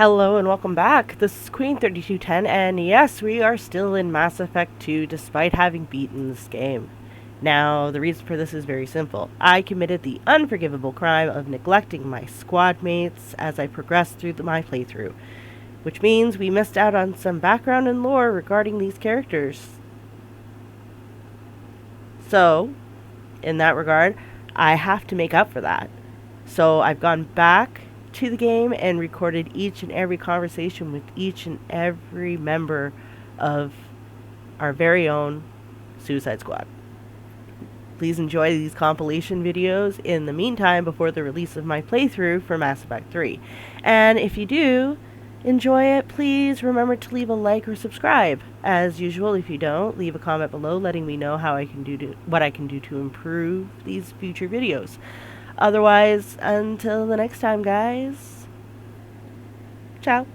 Hello and welcome back. This is Queen 3210, and yes, we are still in Mass Effect 2 despite having beaten this game. Now, the reason for this is very simple. I committed the unforgivable crime of neglecting my squad mates as I progressed through my playthrough, which means we missed out on some background and lore regarding these characters. So, in that regard, I have to make up for that. So I've gone back to the game and recorded each and every conversation with each and every member of our very own Suicide Squad. Please enjoy these compilation videos in the meantime before the release of my playthrough for Mass Effect 3. And if you do enjoy it, please remember to leave a like or subscribe. As usual, if you don't, leave a comment below letting me know what I can do to improve these future videos. Otherwise, until the next time, guys. Ciao.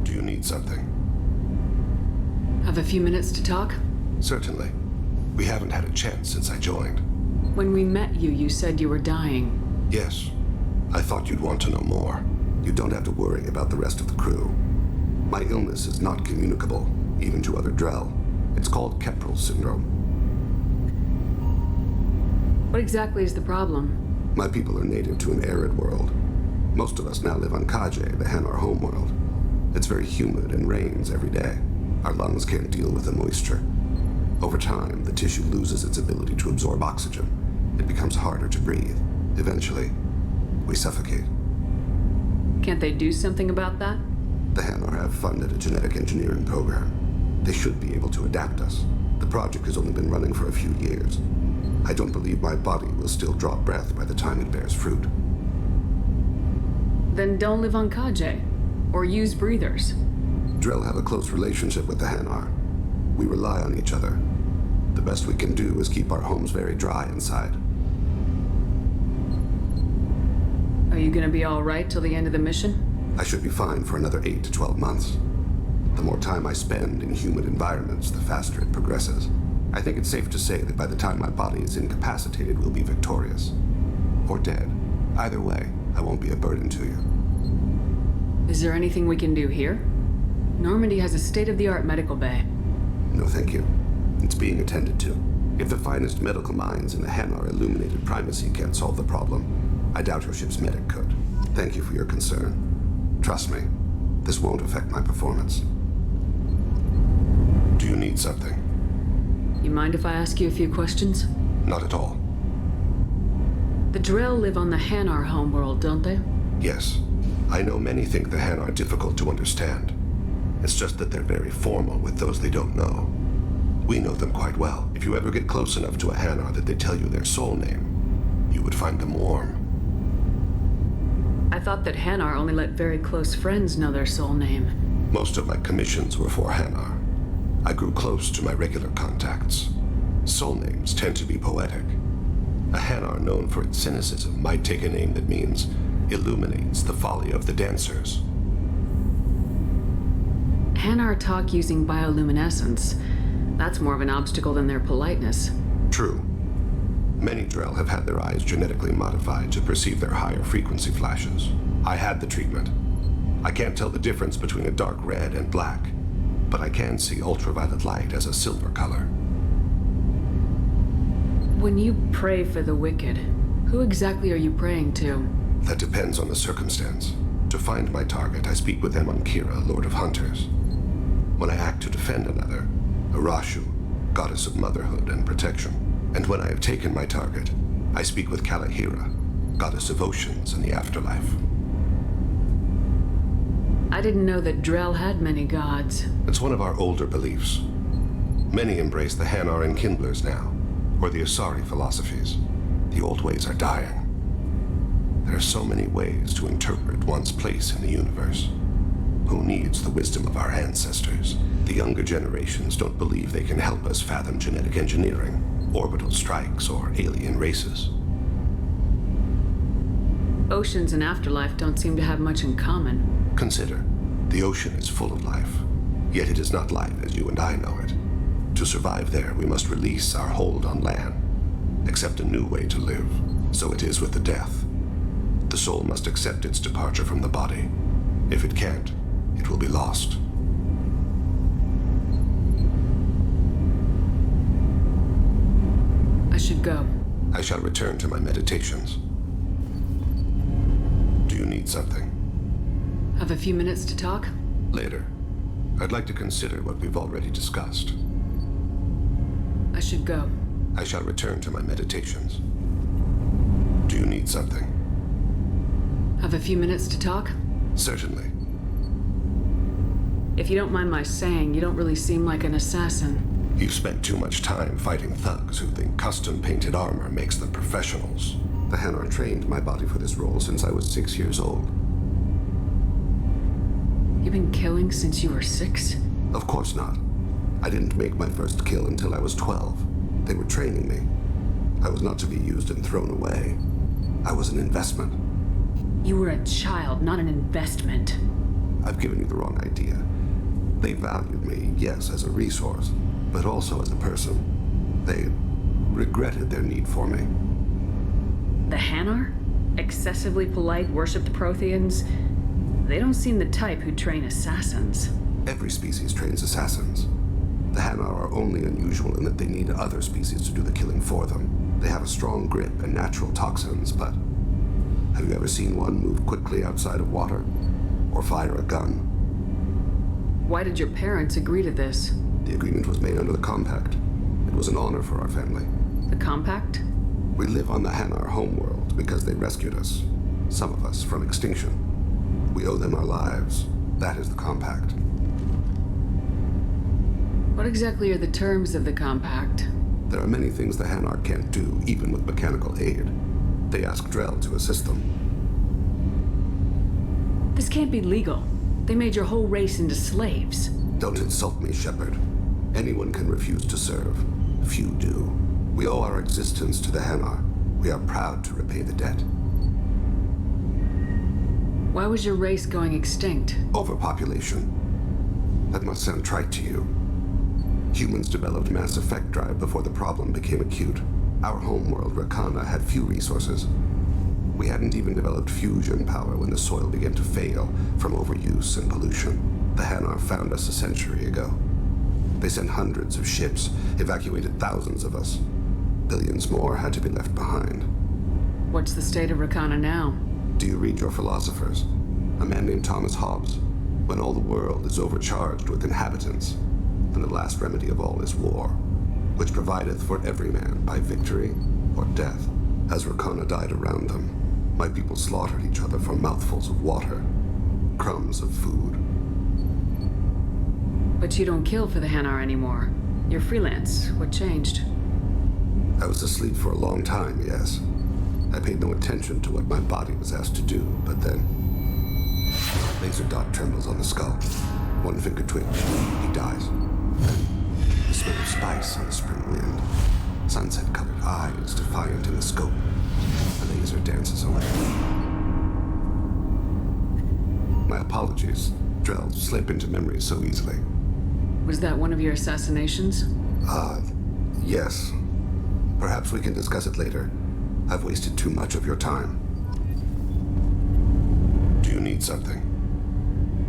Do you need something? Have a few minutes to talk? Certainly. We haven't had a chance since I joined. When we met you, you said you were dying. Yes. I thought you'd want to know more. You don't have to worry about the rest of the crew. My illness is not communicable, even to other Drell. It's called Keprel syndrome. What exactly is the problem? My people are native to an arid world. Most of us now live on Kaje, the Hanar homeworld. It's very humid and rains every day. Our lungs can't deal with the moisture. Over time, the tissue loses its ability to absorb oxygen. It becomes harder to breathe. Eventually, we suffocate. Can't they do something about that? The Hanar have funded a genetic engineering program. They should be able to adapt us. The project has only been running for a few years. I don't believe my body will still draw breath by the time it bears fruit. Then don't live on Kaje, or use breathers. Drell have a close relationship with the Hanar. We rely on each other. The best we can do is keep our homes very dry inside. Are you gonna be all right till the end of the mission? I should be fine for another 8 to 12 months. The more time I spend in humid environments, the faster it progresses. I think it's safe to say that by the time my body is incapacitated, we'll be victorious. Or dead. Either way, I won't be a burden to you. Is there anything we can do here? Normandy has a state-of-the-art medical bay. No, thank you. It's being attended to. If the finest medical minds in the Hanar illuminated primacy can't solve the problem, I doubt your ship's medic could. Thank you for your concern. Trust me, this won't affect my performance. Do you need something? You mind if I ask you a few questions? Not at all. The Drell live on the Hanar homeworld, don't they? Yes. I know many think the Hanar are difficult to understand. It's just that they're very formal with those they don't know. We know them quite well. If you ever get close enough to a Hanar that they tell you their soul name, you would find them warm. I thought that Hanar only let very close friends know their soul name. Most of my commissions were for Hanar. I grew close to my regular contacts. Soul names tend to be poetic. A Hanar known for its cynicism might take a name that means illuminates the folly of the dancers. Hanar talk using bioluminescence. That's more of an obstacle than their politeness. True. Many Drell have had their eyes genetically modified to perceive their higher frequency flashes. I had the treatment. I can't tell the difference between a dark red and black, but I can see ultraviolet light as a silver color. When you pray for the wicked, who exactly are you praying to? That depends on the circumstance. To find my target, I speak with them on Kira, Lord of Hunters. When I act to defend another, Arashu, Goddess of Motherhood and Protection. And when I have taken my target, I speak with Kalahira, Goddess of Oceans and the Afterlife. I didn't know that Drell had many gods. It's one of our older beliefs. Many embrace the Hanar and Kindlers now, or the Asari philosophies. The old ways are dying. There are so many ways to interpret one's place in the universe. Who needs the wisdom of our ancestors? The younger generations don't believe they can help us fathom genetic engineering, orbital strikes, or alien races. Oceans and afterlife don't seem to have much in common. Consider, the ocean is full of life. Yet it is not life as you and I know it. To survive there, we must release our hold on land, accept a new way to live. So it is with the death. The soul must accept its departure from the body. If it can't, it will be lost. I should go. I shall return to my meditations. Do you need something? Have a few minutes to talk? Later. I'd like to consider what we've already discussed. I should go. I shall return to my meditations. Do you need something? Have a few minutes to talk? Certainly. If you don't mind my saying, you don't really seem like an assassin. You've spent too much time fighting thugs who think custom-painted armor makes them professionals. The Hanar trained my body for this role since I was 6 years old. You've been killing since you were 6? Of course not. I didn't make my first kill until I was 12. They were training me. I was not to be used and thrown away. I was an investment. You were a child, not an investment. I've given you the wrong idea. They valued me, yes, as a resource, but also as a person. They regretted their need for me. The Hanar? Excessively polite, worship the Protheans? They don't seem the type who train assassins. Every species trains assassins. The Hanar are only unusual in that they need other species to do the killing for them. They have a strong grip and natural toxins, but have you ever seen one move quickly outside of water? Or fire a gun? Why did your parents agree to this? The agreement was made under the Compact. It was an honor for our family. The Compact? We live on the Hanar homeworld because they rescued us. Some of us from extinction. We owe them our lives. That is the Compact. What exactly are the terms of the Compact? There are many things the Hanar can't do, even with mechanical aid. They ask Drell to assist them. This can't be legal. They made your whole race into slaves. Don't insult me, Shepard. Anyone can refuse to serve. Few do. We owe our existence to the Hanar. We are proud to repay the debt. Why was your race going extinct? Overpopulation. That must sound trite to you. Humans developed mass effect drive before the problem became acute. Our homeworld, Rakana, had few resources. We hadn't even developed fusion power when the soil began to fail from overuse and pollution. The Hanar found us a century ago. They sent hundreds of ships, evacuated thousands of us. Billions more had to be left behind. What's the state of Rakana now? Do you read your philosophers? A man named Thomas Hobbes. When all the world is overcharged with inhabitants, then the last remedy of all is war, which provideth for every man by victory or death. As Rakana died around them, my people slaughtered each other for mouthfuls of water, crumbs of food. But you don't kill for the Hanar anymore. You're freelance. What changed? I was asleep for a long time, yes. I paid no attention to what my body was asked to do, but then... Laser dot trembles on the skull. One finger twitch. He dies. Then the smell of spice on the spring wind. Sunset-colored eyes defiant in the scope. The laser dances away. My apologies. Drell slip into memory so easily. Was that one of your assassinations? Yes. Perhaps we can discuss it later. I've wasted too much of your time. Do you need something?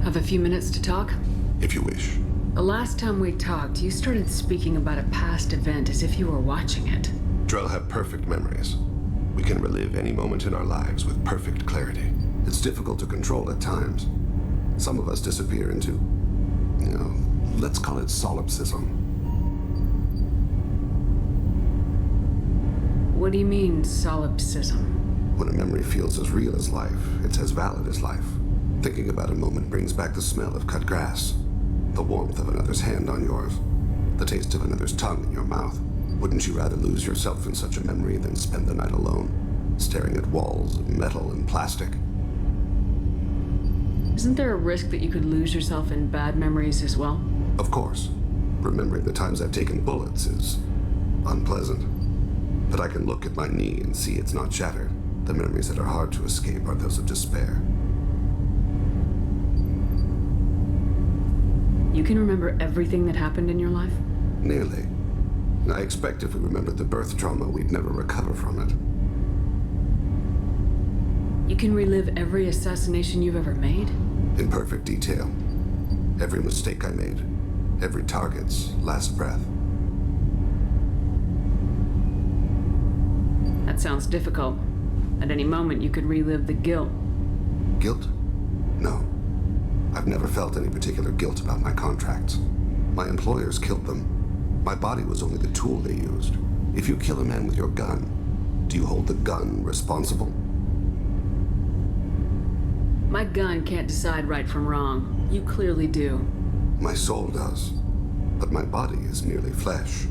Have a few minutes to talk? If you wish. The last time we talked, you started speaking about a past event as if you were watching it. Drell have perfect memories. We can relive any moment in our lives with perfect clarity. It's difficult to control at times. Some of us disappear into, let's call it solipsism. What do you mean, solipsism? When a memory feels as real as life, it's as valid as life. Thinking about a moment brings back the smell of cut grass, the warmth of another's hand on yours, the taste of another's tongue in your mouth. Wouldn't you rather lose yourself in such a memory than spend the night alone, staring at walls of metal and plastic? Isn't there a risk that you could lose yourself in bad memories as well? Of course. Remembering the times I've taken bullets is unpleasant. But I can look at my knee and see it's not shattered. The memories that are hard to escape are those of despair. You can remember everything that happened in your life? Nearly. I expect if we remembered the birth trauma, we'd never recover from it. You can relive every assassination you've ever made? In perfect detail. Every mistake I made. Every target's last breath. That sounds difficult. At any moment, you could relive the guilt. Guilt? No. I've never felt any particular guilt about my contracts. My employers killed them. My body was only the tool they used. If you kill a man with your gun, do you hold the gun responsible? My gun can't decide right from wrong. You clearly do. My soul does. But my body is merely flesh.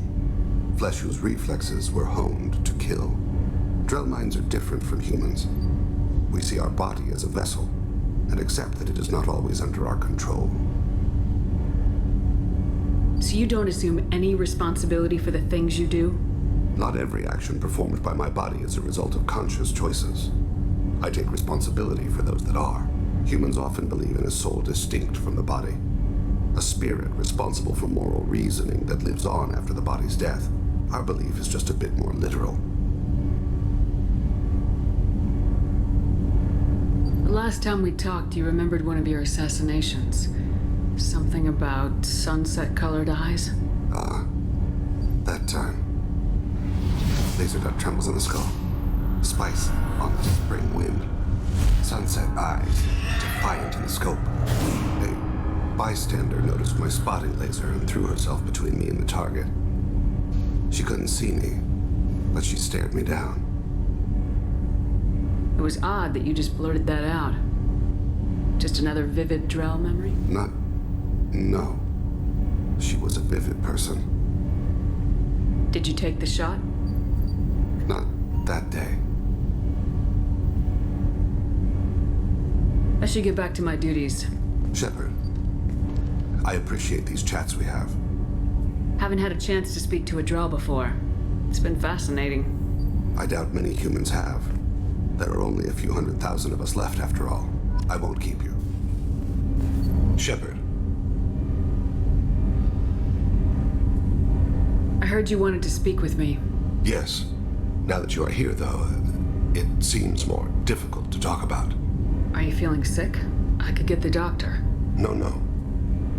Flesh whose reflexes were honed to kill. Drell minds are different from humans. We see our body as a vessel, and accept that it is not always under our control. So you don't assume any responsibility for the things you do? Not every action performed by my body is a result of conscious choices. I take responsibility for those that are. Humans often believe in a soul distinct from the body. A spirit responsible for moral reasoning that lives on after the body's death. Our belief is just a bit more literal. The last time we talked, you remembered one of your assassinations. Something about sunset-colored eyes? That time. Laser dot trembles in the skull. Spice on the spring wind. Sunset eyes, defiant in the scope. A bystander noticed my spotting laser and threw herself between me and the target. She couldn't see me, but she stared me down. It was odd that you just blurted that out. Just another vivid Drell memory? No. She was a vivid person. Did you take the shot? Not that day. I should get back to my duties. Shepard, I appreciate these chats we have. Haven't had a chance to speak to a Drell before. It's been fascinating. I doubt many humans have. There are only a few 100,000 of us left after all. I won't keep you. Shepard. I heard you wanted to speak with me. Yes. Now that you are here, though, it seems more difficult to talk about. Are you feeling sick? I could get the doctor. No.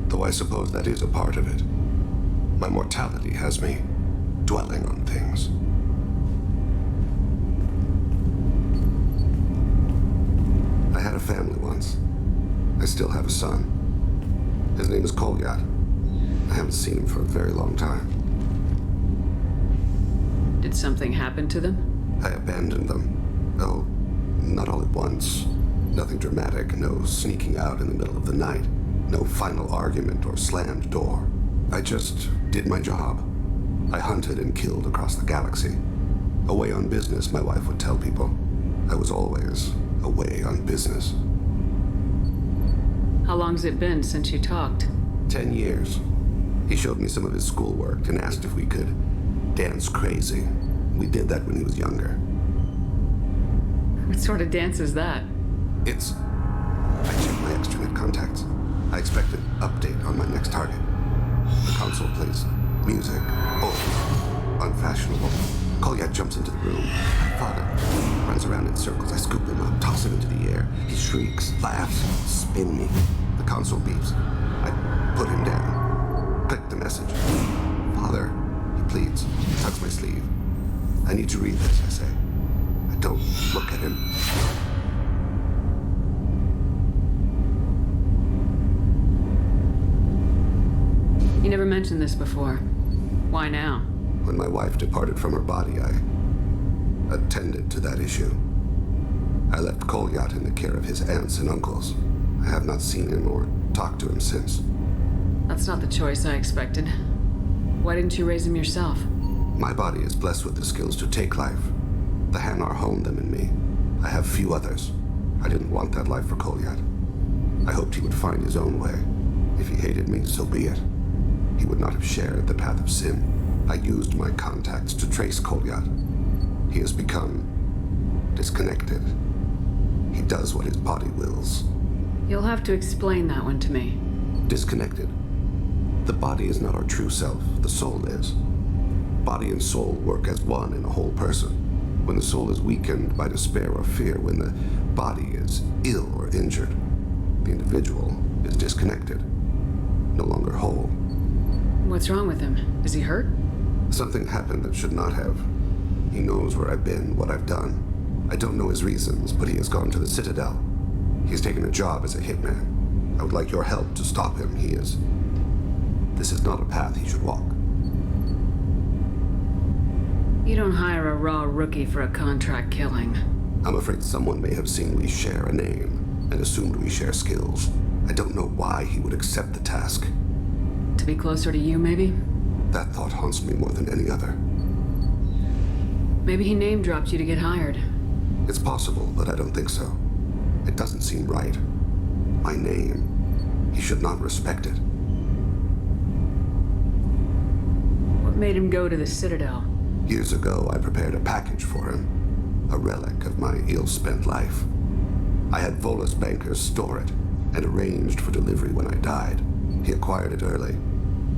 Though I suppose that is a part of it. My mortality has me dwelling on things. I had a family once. I still have a son. His name is Kolyat. I haven't seen him for a very long time. Did something happen to them? I abandoned them. Oh, not all at once. Nothing dramatic, no sneaking out in the middle of the night. No final argument or slammed door. I just did my job. I hunted and killed across the galaxy. Away on business, my wife would tell people. I was always away on business. How long's it been since you talked? 10 years. He showed me some of his schoolwork and asked if we could dance crazy. We did that when he was younger. What sort of dance is that? I checked my extranet contacts. I expect an update on my next target. The console plays music. Oh, unfashionable. Kolyat jumps into the room. My father runs around in circles. I scoop him up, toss him into the air. He shrieks, laughs, spin me. The console beeps. I put him down. Click the message. Father, he pleads, tugs my sleeve. I need to read this, I say. I don't look at him. You never mentioned this before. Why now? When my wife departed from her body, I attended to that issue. I left Kolyat in the care of his aunts and uncles. I have not seen him or talked to him since. That's not the choice I expected. Why didn't you raise him yourself? My body is blessed with the skills to take life. The Hanar honed them in me. I have few others. I didn't want that life for Kolyat. I hoped he would find his own way. If he hated me, so be it. He would not have shared the path of sin. I used my contacts to trace Kolyat. He has become disconnected. He does what his body wills. You'll have to explain that one to me. Disconnected. The body is not our true self, the soul is. Body and soul work as one in a whole person. When the soul is weakened by despair or fear, when the body is ill or injured, the individual is disconnected, no longer whole. What's wrong with him? Is he hurt? Something happened that should not have. He knows where I've been, what I've done. I don't know his reasons, but he has gone to the Citadel. He's taken a job as a hitman. I would like your help to stop him. This is not a path he should walk. You don't hire a raw rookie for a contract killing. I'm afraid someone may have seen we share a name and assumed we share skills. I don't know why he would accept the task. To be closer to you, maybe? That thought haunts me more than any other. Maybe he name-dropped you to get hired. It's possible, but I don't think so. It doesn't seem right. My name. He should not respect it. What made him go to the Citadel? Years ago, I prepared a package for him. A relic of my ill-spent life. I had Volus bankers store it and arranged for delivery when I died. He acquired it early.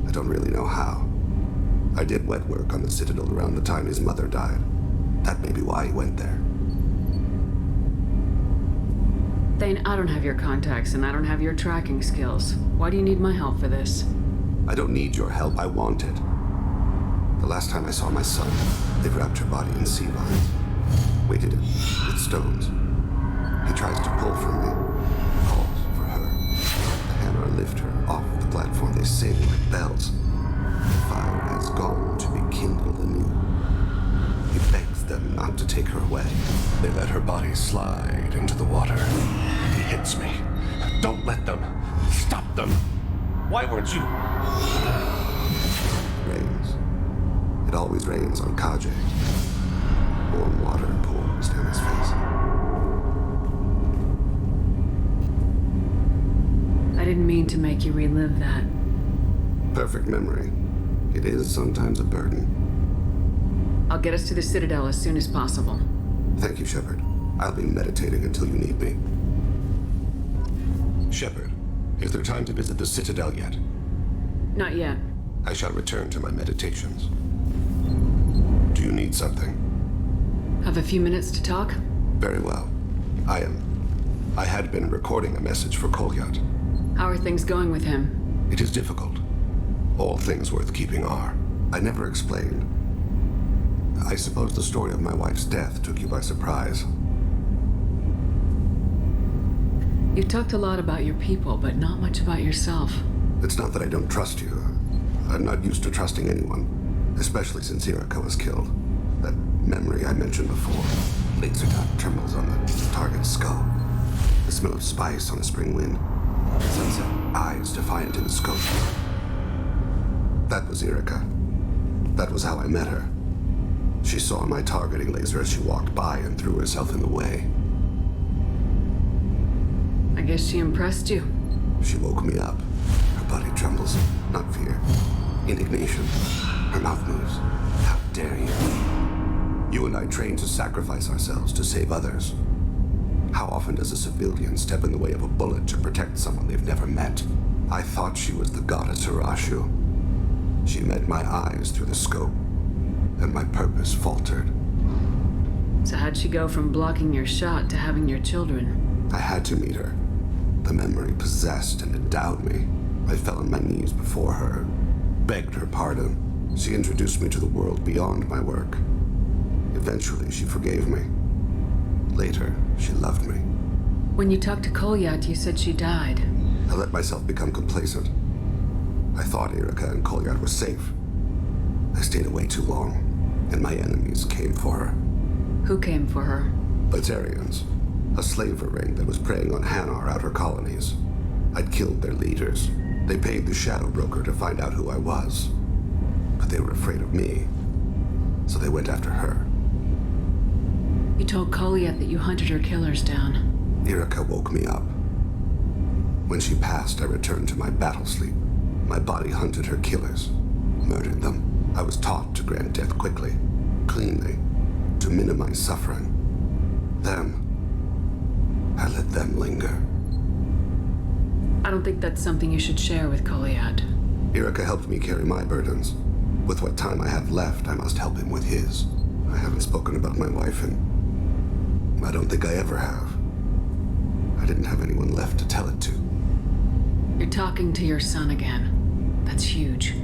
I don't really know how. I did wet work on the Citadel around the time his mother died. That may be why he went there. Thane, I don't have your contacts and I don't have your tracking skills. Why do you need my help for this? I don't need your help. I want it. The last time I saw my son, they wrapped her body in sea vines, weighted it with stones. He tries to pull from me, calls for her. The hammer lift her off the platform. They sing like bells. The fire has gone to be kindled anew. He begs them not to take her away. They let her body slide into the water. He hits me. Don't let them. Stop them. Why weren't you? Rains. It always rains on Kaje. Warm water pours down his face. I didn't mean to make you relive that. Perfect memory. It is sometimes a burden. I'll get us to the Citadel as soon as possible. Thank you, Shepard. I'll be meditating until you need me. Shepard, is there time to visit the Citadel yet? Not yet. I shall return to my meditations. Do you need something? Have a few minutes to talk? Very well. I had been recording a message for Kolyat. How are things going with him? It is difficult. All things worth keeping are. I never explained. I suppose the story of my wife's death took you by surprise. You've talked a lot about your people, but not much about yourself. It's not that I don't trust you. I'm not used to trusting anyone, especially since Irika was killed. That memory I mentioned before. Laser dot trembles on the target's skull. The smell of spice on a spring wind. Sunset eyes defiant in the scope. That was Irika. That was how I met her. She saw my targeting laser as she walked by and threw herself in the way. I guess she impressed you. She woke me up. Her body trembles. Not fear. Indignation. Her mouth moves. How dare you? You and I trained to sacrifice ourselves to save others. How often does a civilian step in the way of a bullet to protect someone they've never met? I thought she was the goddess Hirashu. She met my eyes through the scope, and my purpose faltered. So how'd she go from blocking your shot to having your children? I had to meet her. The memory possessed and endowed me. I fell on my knees before her, begged her pardon. She introduced me to the world beyond my work. Eventually, she forgave me. Later, she loved me. When you talked to Kolyat, you said she died. I let myself become complacent. I thought Irika and Kolyat were safe. I stayed away too long, and my enemies came for her. Who came for her? Batarians, a slaver ring that was preying on Hanar outer colonies. I'd killed their leaders. They paid the shadow broker to find out who I was. But they were afraid of me, so they went after her. You told Kolyat that you hunted her killers down. Irika woke me up. When she passed, I returned to my battle sleep. My body hunted her killers, murdered them. I was taught to grant death quickly, cleanly, to minimize suffering. Then, I let them linger. I don't think that's something you should share with Kolyat. Irika helped me carry my burdens. With what time I have left, I must help him with his. I haven't spoken about my wife, and I don't think I ever have. I didn't have anyone left to tell it to. You're talking to your son again. That's huge.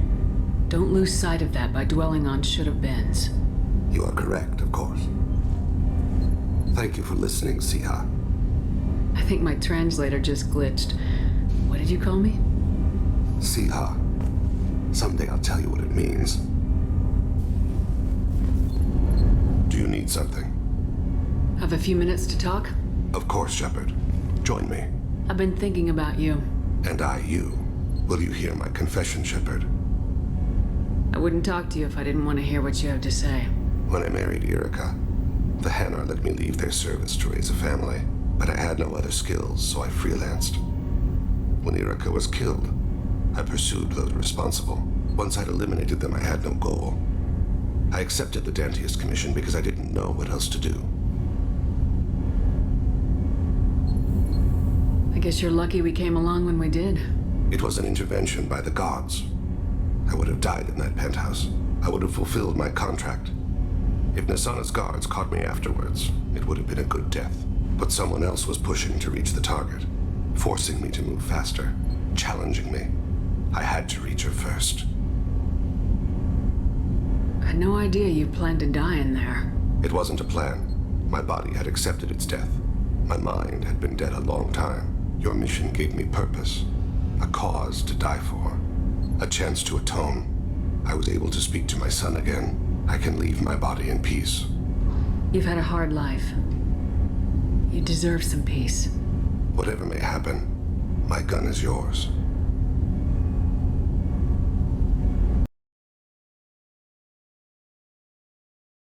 Don't lose sight of that by dwelling on should-have-beens. You are correct, of course. Thank you for listening, Siha. I think my translator just glitched. What did you call me? Siha. Someday I'll tell you what it means. Do you need something? Have a few minutes to talk? Of course, Shepard. Join me. I've been thinking about you. And I, you. Will you hear my confession, Shepard? I wouldn't talk to you if I didn't want to hear what you have to say. When I married Irika, the Hanar let me leave their service to raise a family, but I had no other skills, so I freelanced. When Irika was killed, I pursued those responsible. Once I'd eliminated them, I had no goal. I accepted the Dantius commission because I didn't know what else to do. I guess you're lucky we came along when we did. It was an intervention by the gods. I would have died in that penthouse. I would have fulfilled my contract. If Nasana's guards caught me afterwards, it would have been a good death. But someone else was pushing to reach the target, forcing me to move faster, challenging me. I had to reach her first. I had no idea you planned to die in there. It wasn't a plan. My body had accepted its death. My mind had been dead a long time. Your mission gave me purpose, a cause to die for, a chance to atone. I was able to speak to my son again. I can leave my body in peace. You've had a hard life. You deserve some peace. Whatever may happen, my gun is yours.